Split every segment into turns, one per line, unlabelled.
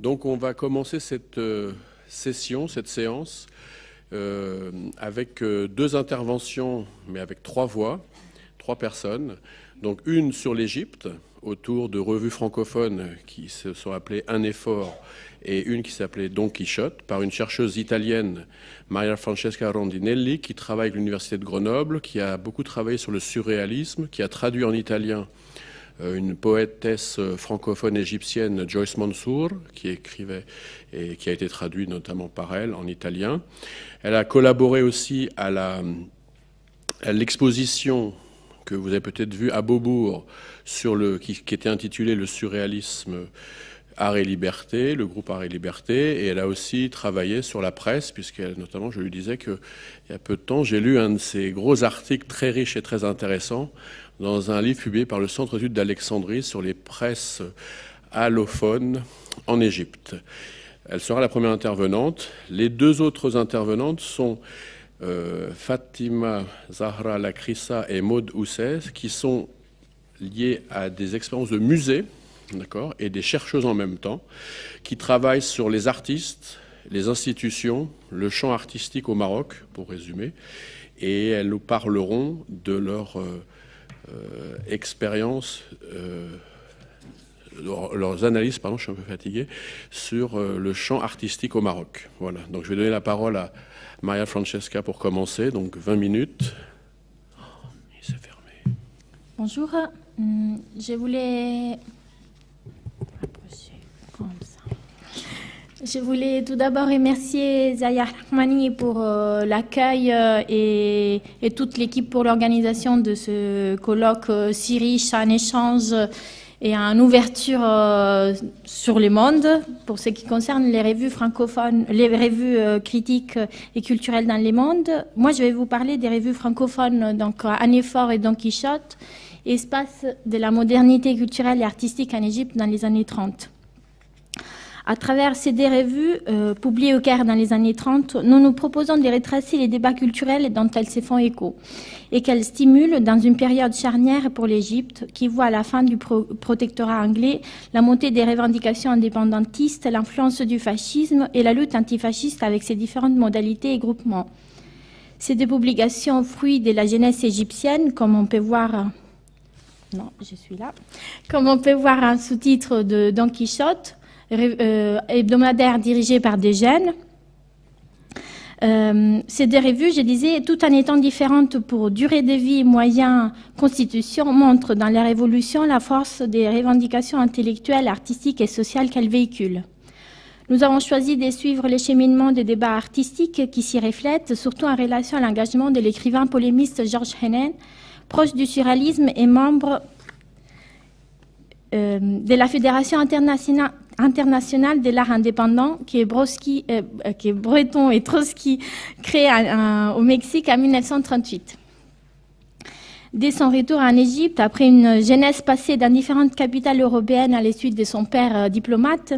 Donc on va commencer cette séance, avec deux interventions, mais avec trois voix, trois personnes. Donc une sur l'Égypte, autour de revues francophones qui se sont appelées Un effort, et une qui s'appelait Don Quichotte, par une chercheuse italienne, Maria Francesca Rondinelli, qui travaille avec l'Université de Grenoble, qui a beaucoup travaillé sur le surréalisme, qui a traduit en italien une poétesse francophone égyptienne, Joyce Mansour, qui écrivait et qui a été traduite notamment par elle en italien. Elle a collaboré aussi à l'exposition que vous avez peut-être vue à Beaubourg, qui était intitulée Le surréalisme, Art et Liberté, le groupe Art et Liberté, et elle a aussi travaillé sur la presse, notamment je lui disais qu'il y a peu de temps, j'ai lu un de ses gros articles très riches et très intéressants dans un livre publié par le Centre d'études d'Alexandrie sur les presses allophones en Égypte. Elle sera la première intervenante. Les deux autres intervenantes sont Fatima Zahra Lakrissa et Maud Oussez, qui sont liées à des expériences de musée, d'accord, et des chercheuses en même temps, qui travaillent sur les artistes, les institutions, le champ artistique au Maroc, pour résumer, et elles nous parleront de leur expériences, leurs analyses, pardon, je suis un peu fatigué, sur le champ artistique au Maroc. Voilà, donc je vais donner la parole à Maria Francesca pour commencer, donc 20 minutes. Oh, il s'est fermé.
Bonjour, je voulais tout d'abord remercier Zaya Rahmani pour l'accueil et toute l'équipe pour l'organisation de ce colloque si riche en échanges et en ouverture sur le monde pour ce qui concerne les revues francophones, les revues critiques et culturelles dans le monde. Moi, je vais vous parler des revues francophones, donc Un effort et Don Quichotte, espace de la modernité culturelle et artistique en Égypte dans les années 30. À travers ces deux revues, publiées au Caire dans les années 30, nous nous proposons de retracer les débats culturels dont elles se font écho et qu'elles stimulent dans une période charnière pour l'Égypte qui voit à la fin du protectorat anglais la montée des revendications indépendantistes, l'influence du fascisme et la lutte antifasciste avec ses différentes modalités et groupements. Ces deux publications, fruits de la jeunesse égyptienne, comme on peut voir... Non, je suis là. Comme on peut voir un sous-titre de Don Quichotte, hebdomadaire dirigé par des jeunes. Ces deux revues, je disais, tout en étant différentes pour durée de vie, moyens, constitution, montrent dans leur évolution la force des revendications intellectuelles, artistiques et sociales qu'elles véhiculent. Nous avons choisi de suivre le cheminement des débats artistiques qui s'y reflètent, surtout en relation à l'engagement de l'écrivain polémiste Georges Hennen, proche du surréalisme et membre de la Fédération internationale de l'art indépendant, qui est Breton et Trotsky, créé au Mexique en 1938. Dès son retour en Égypte, après une jeunesse passée dans différentes capitales européennes à la suite de son père diplomate,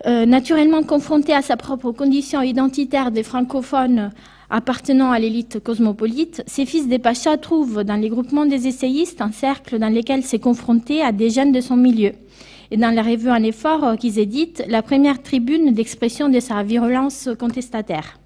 naturellement confronté à sa propre condition identitaire de francophone appartenant à l'élite cosmopolite, ses fils des Pachas trouvent dans les groupements des essayistes un cercle dans lequel s'est confronté à des jeunes de son milieu. Et dans la revue Un effort qu'ils éditent, la première tribune d'expression de sa virulence contestataire.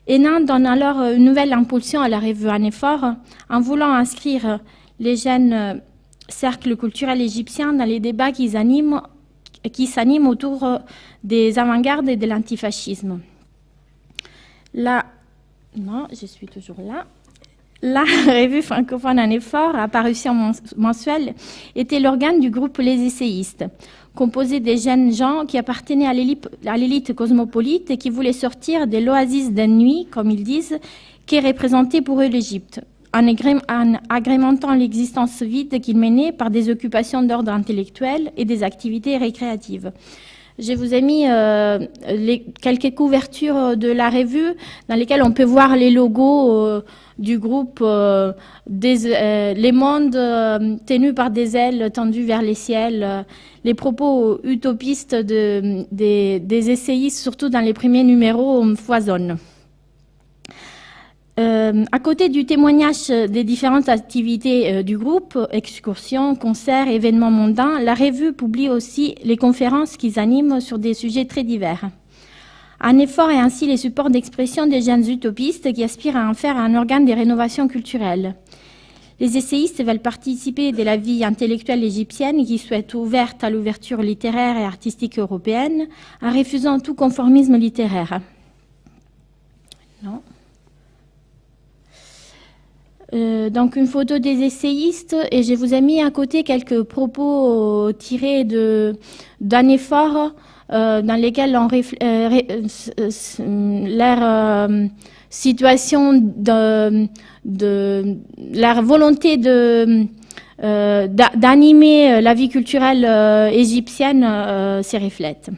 Hénin donne alors une nouvelle impulsion à la revue Un effort en voulant inscrire les jeunes cercles culturels égyptiens dans les débats qui s'animent autour des avant-gardes et de l'antifascisme. Non, je suis toujours là. La revue francophone Un effort, à parution mensuelle, était l'organe du groupe Les Essayistes, composé des jeunes gens qui appartenaient à l'élite cosmopolite et qui voulaient sortir de l'oasis de nuit, comme ils disent, qui représentait pour eux l'Égypte, en agrémentant l'existence vide qu'ils menaient par des occupations d'ordre intellectuel et des activités récréatives. Je vous ai mis quelques couvertures de la revue dans lesquelles on peut voir les logos du groupe Les mondes tenus par des ailes tendues vers les ciels, les propos utopistes des essayistes, surtout dans les premiers numéros, foisonnent. À côté du témoignage des différentes activités du groupe, excursions, concerts, événements mondains, la revue publie aussi les conférences qu'ils animent sur des sujets très divers. Un effort est ainsi les supports d'expression des jeunes utopistes qui aspirent à en faire un organe de rénovation culturelle. Les essayistes veulent participer de la vie intellectuelle égyptienne qui souhaite ouverte à l'ouverture littéraire et artistique européenne, en refusant tout conformisme littéraire. Non. Donc une photo des essayistes et je vous ai mis à côté quelques propos tirés d'un effort dans lesquels leur situation leur volonté d'animer la vie culturelle égyptienne s'y reflète.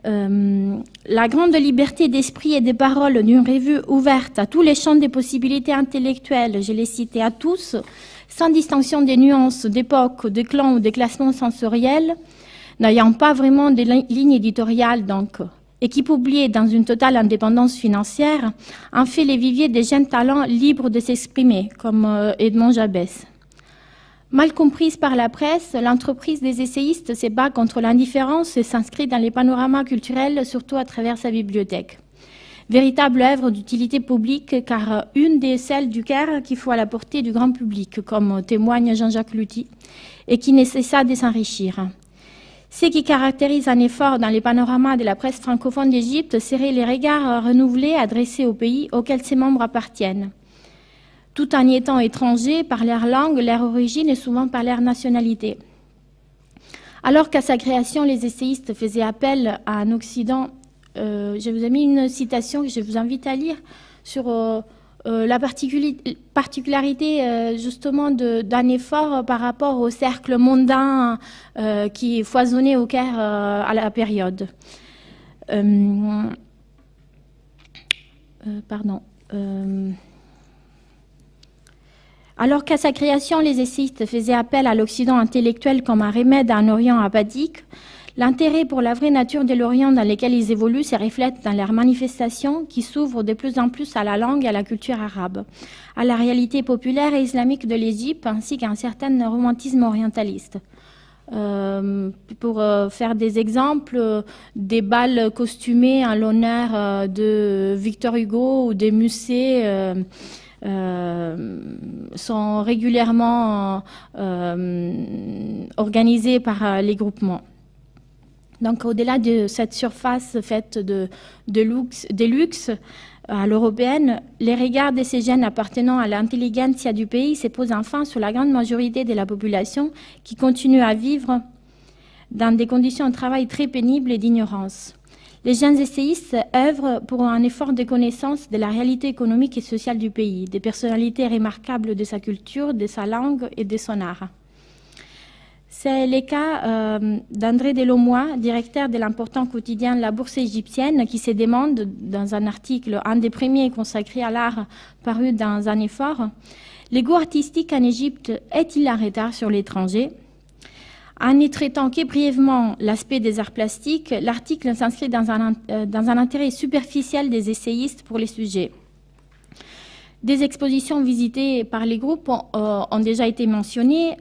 La grande liberté d'esprit et de parole d'une revue ouverte à tous les champs des possibilités intellectuelles, je l'ai cité à tous, sans distinction des nuances, d'époque, de clans ou de classements sensoriels, n'ayant pas vraiment de ligne éditoriale donc, et qui publiait dans une totale indépendance financière, en fait les viviers des jeunes talents libres de s'exprimer, comme Edmond Jabès. Mal comprise par la presse, l'entreprise des essayistes se bat contre l'indifférence et s'inscrit dans les panoramas culturels, surtout à travers sa bibliothèque. Véritable œuvre d'utilité publique, car une des celles du Caire qui faut à la portée du grand public, comme témoigne Jean-Jacques Luty, et qui ne cessa de s'enrichir. Ce qui caractérise un effort dans les panoramas de la presse francophone d'Égypte serait les regards renouvelés adressés au pays auquel ses membres appartiennent, tout en y étant étrangers par leur langue, leur origine et souvent par leur nationalité. Alors qu'à sa création, les essayistes faisaient appel à un Occident, je vous ai mis une citation que je vous invite à lire sur la particularité justement d'un effort par rapport au cercle mondain qui foisonnait au Caire à la période. Alors qu'à sa création, les essayistes faisaient appel à l'Occident intellectuel comme un remède à un Orient apathique, l'intérêt pour la vraie nature de l'Orient dans lequel ils évoluent se reflète dans leurs manifestations qui s'ouvrent de plus en plus à la langue et à la culture arabe, à la réalité populaire et islamique de l'Égypte ainsi qu'à un certain romantisme orientaliste. Pour faire des exemples, des bals costumés en l'honneur de Victor Hugo ou des musées sont régulièrement organisés par les groupements. Donc, au-delà de cette surface faite de luxe à l'européenne, les regards de ces jeunes appartenant à l'intelligentsia du pays se posent enfin sur la grande majorité de la population qui continue à vivre dans des conditions de travail très pénibles et d'ignorance. Les jeunes essayistes œuvrent pour un effort de connaissance de la réalité économique et sociale du pays, des personnalités remarquables de sa culture, de sa langue et de son art. C'est le cas d'André Delomois, directeur de l'important quotidien La Bourse égyptienne, qui se demande, dans un article, un des premiers consacré à l'art paru dans un effort, « Le goût artistique en Égypte est-il en retard sur l'étranger ?» En n'y traitant que brièvement l'aspect des arts plastiques, l'article s'inscrit dans un intérêt superficiel des essayistes pour les sujets. Des expositions visitées par les groupes ont déjà été mentionnées,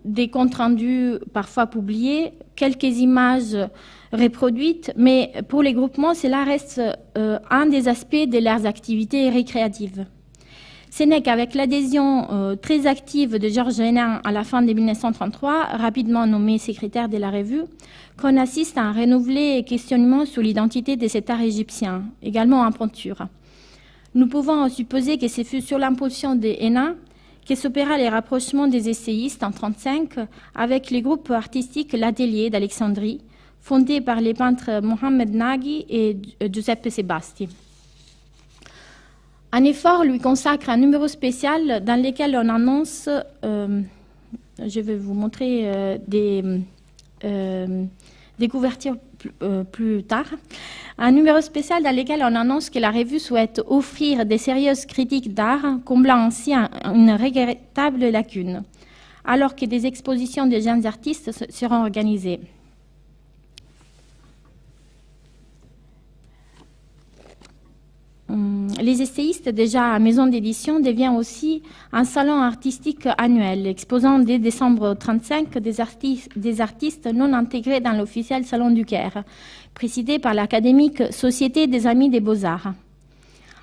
des comptes rendus parfois publiés, quelques images reproduites, mais pour les groupements, cela reste un des aspects de leurs activités récréatives. Ce n'est qu'avec l'adhésion très active de Georges Hénin à la fin de 1933, rapidement nommé secrétaire de la revue, qu'on assiste à un renouvelé questionnement sur l'identité de cet art égyptien, également en peinture. Nous pouvons supposer que ce fut sur l'impulsion de Hénin que s'opéra les rapprochements des essayistes en 1935 avec les groupes artistiques L'Atelier d'Alexandrie, fondé par les peintres Mohamed Naghi et Giuseppe Sebasti. Un effort lui consacre un numéro spécial dans lequel on annonce, je vais vous montrer des couvertures plus tard, un numéro spécial dans lequel on annonce que la revue souhaite offrir des sérieuses critiques d'art, comblant ainsi une regrettable lacune, alors que des expositions de jeunes artistes seront organisées. les essayistes, déjà à maison d'édition, devient aussi un salon artistique annuel, exposant dès décembre 1935 des artistes non intégrés dans l'officiel Salon du Caire, présidé par l'académique Société des Amis des Beaux-Arts.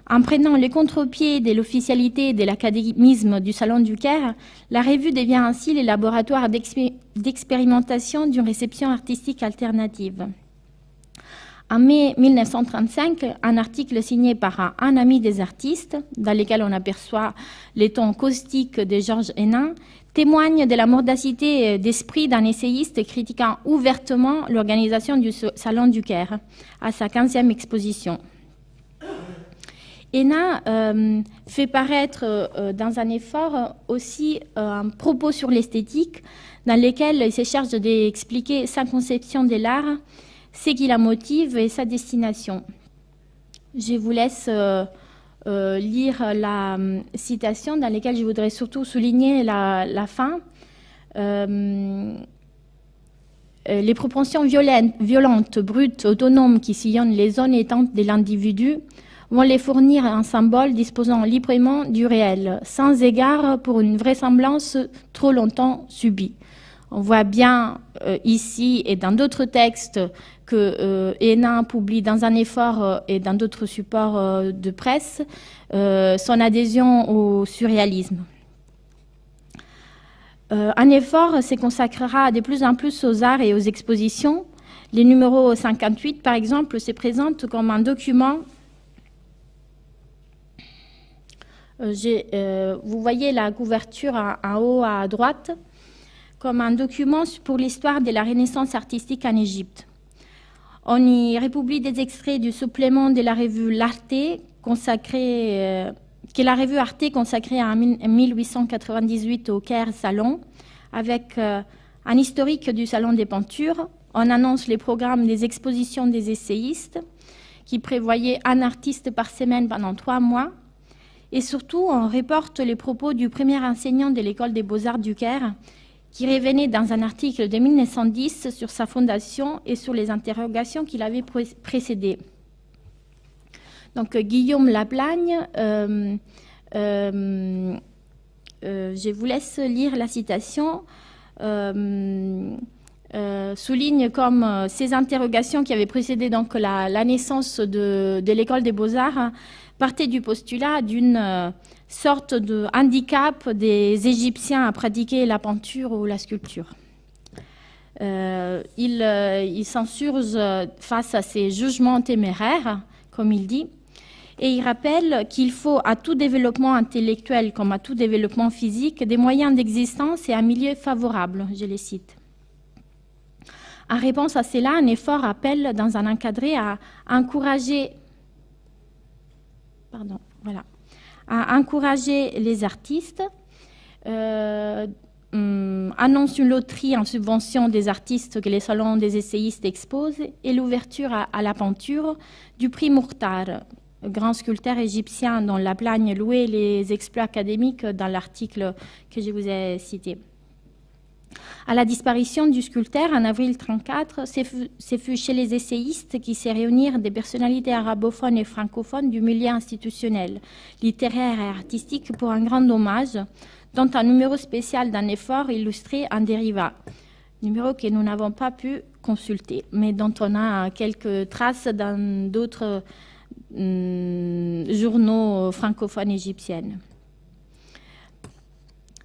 En prenant le contre-pied de l'officialité et de l'académisme du Salon du Caire, la revue devient ainsi le laboratoire d'expérimentation d'une réception artistique alternative. En mai 1935, un article signé par un ami des artistes, dans lequel on aperçoit les tons caustiques de Georges Hénin, témoigne de la mordacité d'esprit d'un essayiste critiquant ouvertement l'organisation du Salon du Caire à sa 15e exposition. Hénin fait paraître dans un effort aussi un propos sur l'esthétique, dans lequel il se charge d'expliquer sa conception de l'art, ce qui la motive et sa destination. Je vous laisse lire la citation dans laquelle je voudrais surtout souligner la fin. Les propensions violentes, brutes, autonomes qui sillonnent les zones étanches de l'individu vont les fournir un symbole disposant librement du réel, sans égard pour une vraisemblance trop longtemps subie. On voit bien ici et dans d'autres textes que Hénin publie dans un effort et dans d'autres supports de presse son adhésion au surréalisme. Un effort se consacrera de plus en plus aux arts et aux expositions. Les numéros 58, par exemple, se présentent comme un document. Vous voyez la couverture en haut à droite, comme un document pour l'histoire de la Renaissance artistique en Égypte. On y republie des extraits du supplément de la revue L'Arte, que la revue Arte consacrée en 1898 au Caire Salon, avec un historique du Salon des Peintures. On annonce les programmes des expositions des essayistes, qui prévoyaient un artiste par semaine pendant 3 mois. Et surtout, on reporte les propos du premier enseignant de l'école des beaux-arts du Caire, qui revenait dans un article de 1910 sur sa fondation et sur les interrogations qui l'avaient précédé. Donc, Guillaume Laplagne, je vous laisse lire la citation, souligne comme ces interrogations qui avaient précédé donc la naissance de l'école des beaux-arts partaient du postulat d'une sorte de handicap des Égyptiens à pratiquer la peinture ou la sculpture. Il s'insurge face à ces jugements téméraires, comme il dit, et il rappelle qu'il faut à tout développement intellectuel comme à tout développement physique des moyens d'existence et un milieu favorable, je les cite. En réponse à cela, un effort appelle dans un encadré à encourager les artistes, annonce une loterie en subvention des artistes que les salons des essayistes exposent et l'ouverture à la peinture du prix Mourtar, grand sculpteur égyptien dont Laplagne louait les exploits académiques dans l'article que je vous ai cité. À la disparition du sculpteur en avril 1934, ce fut chez les essayistes qui se réunirent des personnalités arabophones et francophones du milieu institutionnel, littéraire et artistique pour un grand hommage, dont un numéro spécial d'un effort illustré en dériva, numéro que nous n'avons pas pu consulter, mais dont on a quelques traces dans d'autres journaux francophones égyptiens.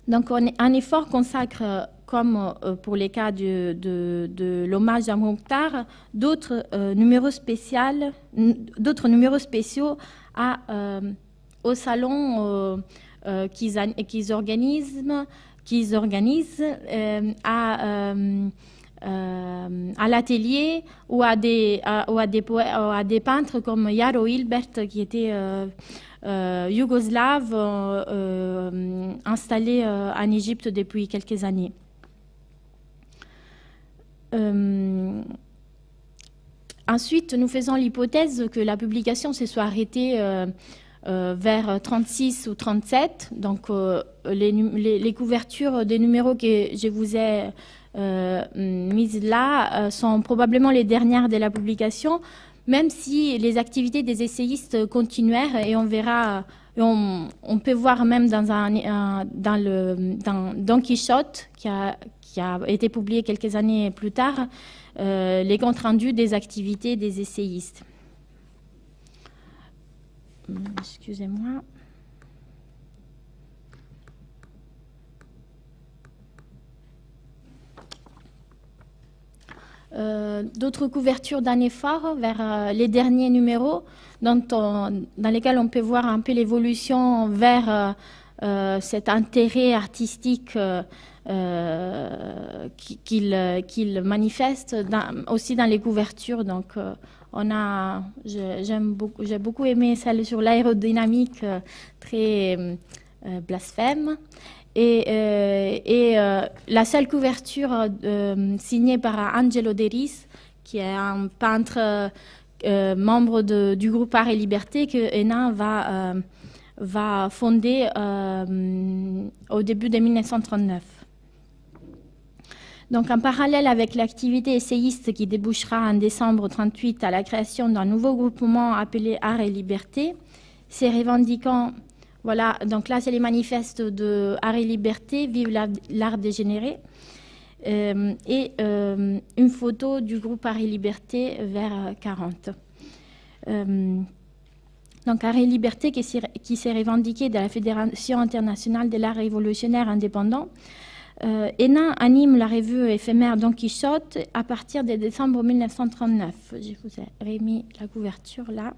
Donc un effort consacre, comme pour les cas de l'hommage à Mokhtar, d'autres numéros spéciaux au salon qu'ils organisent à l'atelier ou à des peintres comme Jaro Hilbert, qui était yougoslave, installé en Égypte depuis quelques années. Ensuite, nous faisons l'hypothèse que la publication se soit arrêtée vers 36 ou 37. Donc, les couvertures des numéros que je vous ai mises là sont probablement les dernières de la publication, même si les activités des essayistes continuèrent, et on verra, on peut voir même dans Don Quichotte, qui a été publié quelques années plus tard, les comptes rendus des activités des essayistes. Excusez-moi. D'autres couvertures d'années phares vers les derniers numéros, dans lesquels on peut voir un peu l'évolution vers cet intérêt artistique qu'il manifeste aussi dans les couvertures. Donc, j'ai beaucoup aimé celle sur l'aérodynamique, très blasphème. Et la seule couverture signée par Angelo Deris, qui est un peintre membre du groupe Art et Liberté, que Hénin va fonder au début de 1939. Donc, en parallèle avec l'activité essayiste qui débouchera en décembre 1938 à la création d'un nouveau groupement appelé Art et Liberté, ces revendiquants. Voilà, donc là, c'est les manifestes de Art et Liberté, Vive l'art dégénéré, et une photo du groupe Art et Liberté vers 40. Donc, Art et Liberté, qui s'est revendiqué de la Fédération internationale de l'art révolutionnaire indépendant. Hénin anime la revue éphémère Don Quichotte à partir de décembre 1939. Je vous ai remis la couverture là,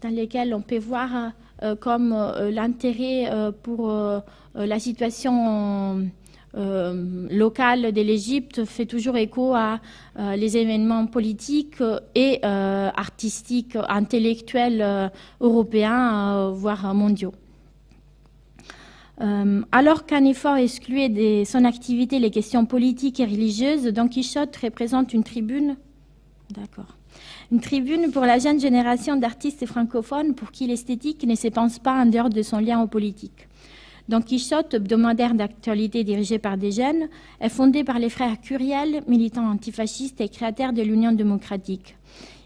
dans lesquelles on peut voir comme l'intérêt pour la situation locale de l'Égypte fait toujours écho à les événements politiques et artistiques, intellectuels européens, voire mondiaux. Alors qu'un effort excluait de son activité les questions politiques et religieuses, Don Quichotte représente une tribune. D'accord. Une tribune pour la jeune génération d'artistes francophones pour qui l'esthétique ne se pense pas en dehors de son lien aux politiques. Don Quichotte, hebdomadaire d'actualité dirigé par des jeunes, est fondé par les frères Curiel, militants antifascistes et créateurs de l'Union démocratique.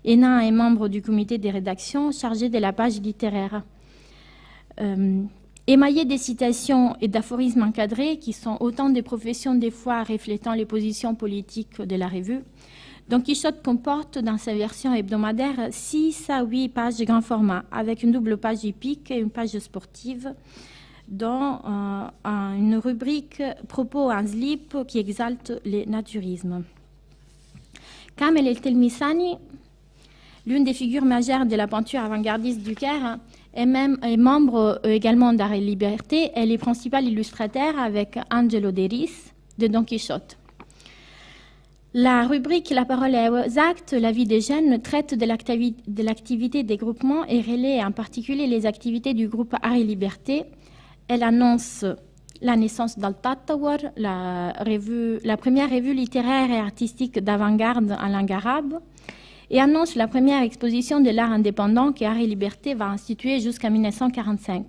Hénin est membre du comité de rédaction chargé de la page littéraire. Émaillé des citations et d'aphorismes encadrés qui sont autant de professions des fois reflétant les positions politiques de la revue, Don Quichotte comporte dans sa version hebdomadaire 6 à 8 pages de grand format, avec une double page hippique et une page sportive, dont une rubrique « Propos en slip » qui exalte le naturisme. Kamel El Telmisani, l'une des figures majeures de la peinture avant-gardiste du Caire, est membre également d'Art et Liberté. Elle est principale illustrateur avec Angelo Deris de Don Quichotte. La rubrique « La parole est aux actes, la vie des jeunes » traite de l'activité des groupements et relaie en particulier les activités du groupe Art et Liberté. Elle annonce la naissance d'Al-Tatawar, la première revue littéraire et artistique d'avant-garde en langue arabe, et annonce la première exposition de l'art indépendant que Art et Liberté va instituer jusqu'en 1945.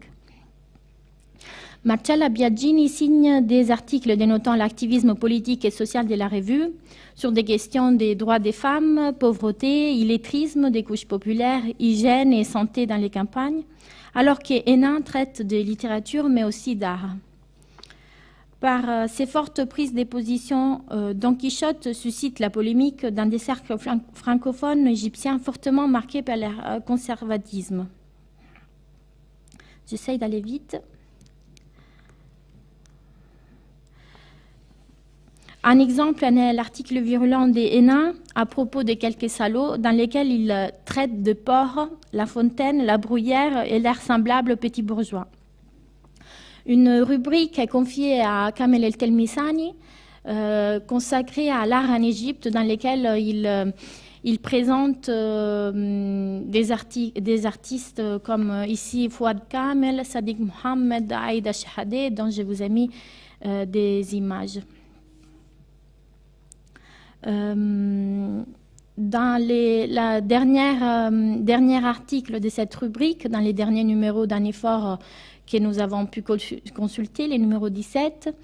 Marcella Biagini signe des articles dénotant l'activisme politique et social de la revue sur des questions des droits des femmes, pauvreté, illettrisme des couches populaires, hygiène et santé dans les campagnes, alors que Hénin traite de littérature mais aussi d'art. Par ses fortes prises de position, Don Quichotte suscite la polémique dans des cercles francophones égyptiens fortement marqués par le conservatisme. J'essaye d'aller vite. Un exemple est l'article virulent des Hénin à propos de quelques salauds dans lesquels il traite de porc, la fontaine, la bruyère et l'air semblable aux petits bourgeois. Une rubrique est confiée à Kamel El Telmisani, consacrée à l'art en Égypte, dans laquelle il présente des artistes comme ici Fouad Kamel, Sadiq Mohamed, Aïda Shahadeh, dont je vous ai mis des images. Dans le dernier article de cette rubrique, dans les derniers numéros d'un effort que nous avons pu consulter, les numéros 17,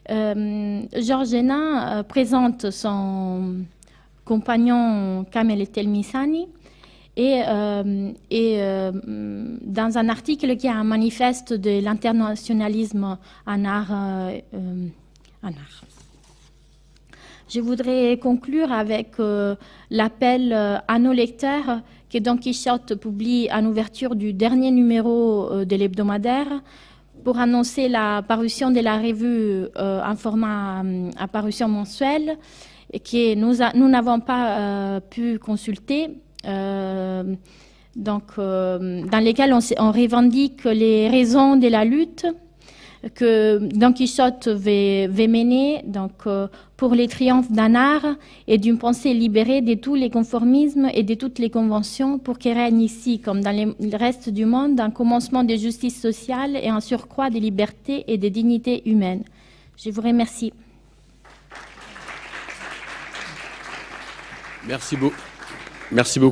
Georges Hénin présente son compagnon Kamel El Telmisani et dans un article qui est un manifeste de l'internationalisme en art. Je voudrais conclure avec l'appel à nos lecteurs que Don Quichotte publie en ouverture du dernier numéro de l'hebdomadaire pour annoncer la parution de la revue en format à parution mensuelle que nous n'avons pas pu consulter, dans lesquels on revendique les raisons de la lutte que Don Quichotte veut mener pour les triomphes d'un art et d'une pensée libérée de tous les conformismes et de toutes les conventions pour qu'il règne ici, comme dans le reste du monde, un commencement de justice sociale et un surcroît de liberté et de dignité humaine. Je vous remercie.
Merci beaucoup.